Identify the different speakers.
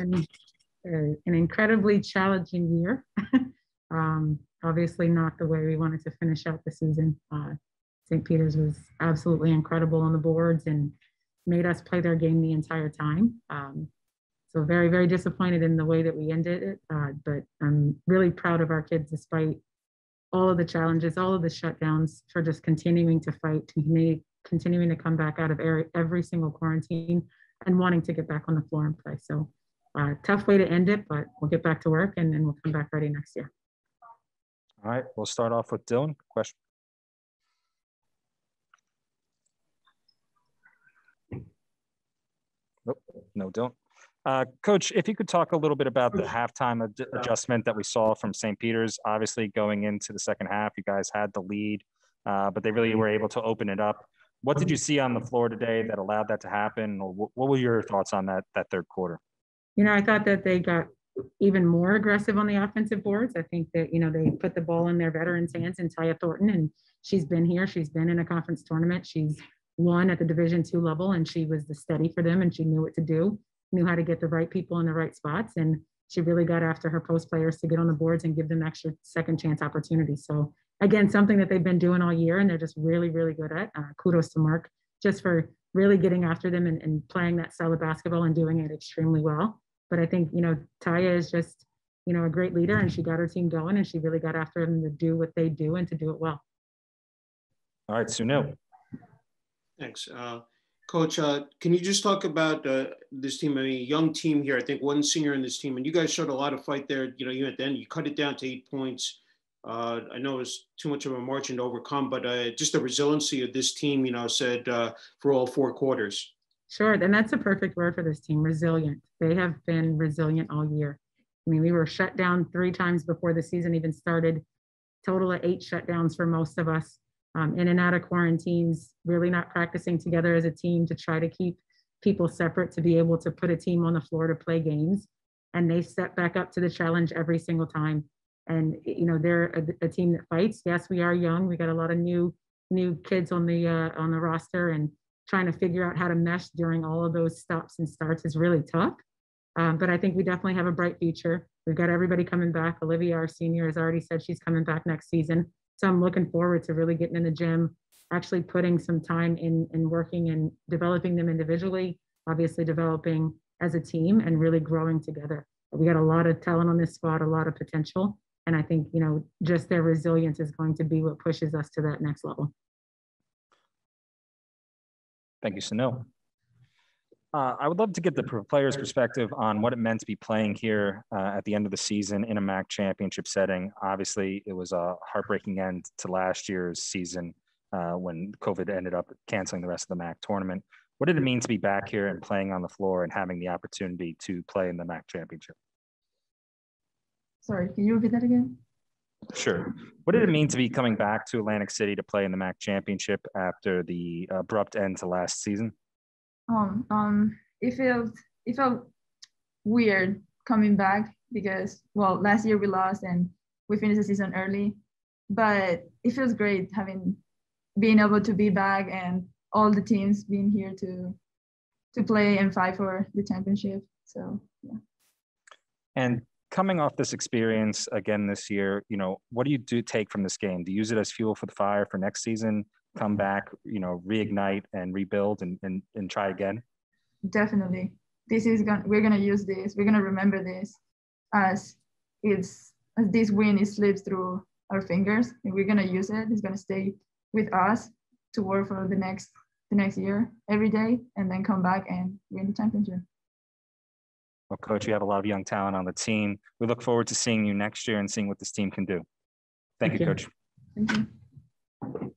Speaker 1: been an incredibly challenging year. Obviously not the way we wanted to finish out the season. St. Peter's was absolutely incredible on the boards and made us play their game the entire time. So very, very disappointed in the way that we ended it. But I'm really proud of our kids, despite all of the challenges, all of the shutdowns, for just continuing to fight, continuing to come back out of every single quarantine and wanting to get back on the floor and play. So tough way to end it, but we'll get back to work and then we'll come back ready next year.
Speaker 2: All right, we'll start off with Dylan. Question. Nope, no, don't. Coach, if you could talk a little bit about the halftime adjustment that we saw from St. Peter's. Obviously, going into the second half, you guys had the lead, but they really were able to open it up. What did you see on the floor today that allowed that to happen? Or what were your thoughts on that third quarter?
Speaker 1: You know, I thought that they got even more aggressive on the offensive boards. I think that, you know, they put the ball in their veterans' hands, and Taya Thornton, and she's been here. She's been in a conference tournament. She's won at the Division II level, and she was the steady for them, and she knew what to do, knew how to get the right people in the right spots. And she really got after her post players to get on the boards and give them extra second chance opportunities. So again, something that they've been doing all year, and they're just really, really good at. Kudos to Mark just for really getting after them and playing that style of basketball and doing it extremely well. But I think, you know, Taya is just, you know, a great leader, and she got her team going, and she really got after them to do what they do and to do it well.
Speaker 2: All right, Sunil.
Speaker 3: Thanks. Coach, can you just talk about this team? I mean, young team here. I think one senior in this team, and you guys showed a lot of fight there. You know, you at the end, you cut it down to 8 points. I know it was too much of a margin to overcome, but just the resiliency of this team, you know, said for all 4 quarters.
Speaker 1: Sure, and that's a perfect word for this team, resilient. They have been resilient all year. I mean, we were shut down 3 times before the season even started, total of 8 shutdowns for most of us, in and out of quarantines, really not practicing together as a team to try to keep people separate to be able to put a team on the floor to play games. And they step back up to the challenge every single time. And, you know, they're a team that fights. Yes, we are young. We got a lot of new kids on the roster, and trying to figure out how to mesh during all of those stops and starts is really tough. But I think we definitely have a bright future. We've got everybody coming back. Olivia, our senior, has already said she's coming back next season. So I'm looking forward to really getting in the gym, actually putting some time in working and developing them individually, obviously developing as a team and really growing together. We got a lot of talent on this squad, a lot of potential. And I think, you know, just their resilience is going to be what pushes us to that next level.
Speaker 2: Thank you, Sunil. I would love to get the players' perspective on what it meant to be playing here at the end of the season in a MAAC championship setting. Obviously, it was a heartbreaking end to last year's season when COVID ended up canceling the rest of the MAAC tournament. What did it mean to be back here and playing on the floor and having the opportunity to play in the MAAC championship?
Speaker 4: Sorry, can you repeat that again?
Speaker 2: Sure. What did it mean to be coming back to Atlantic City to play in the MAAC championship after the abrupt end to last season?
Speaker 4: It felt weird coming back because, well, last year we lost and we finished the season early, but it feels great being able to be back and all the teams being here to play and fight for the championship. So yeah.
Speaker 2: And coming off this experience again this year, you know, what do you take from this game? Do you use it as fuel for the fire for next season? Come back, you know, reignite and rebuild and try again?
Speaker 4: Definitely. We're gonna use this. We're gonna remember this as this win slips through our fingers, and we're gonna use it. It's gonna stay with us to work for the next year every day, and then come back and win the championship.
Speaker 2: Well, Coach, you have a lot of young talent on the team. We look forward to seeing you next year and seeing what this team can do. Thank you, Coach.
Speaker 4: Thank you.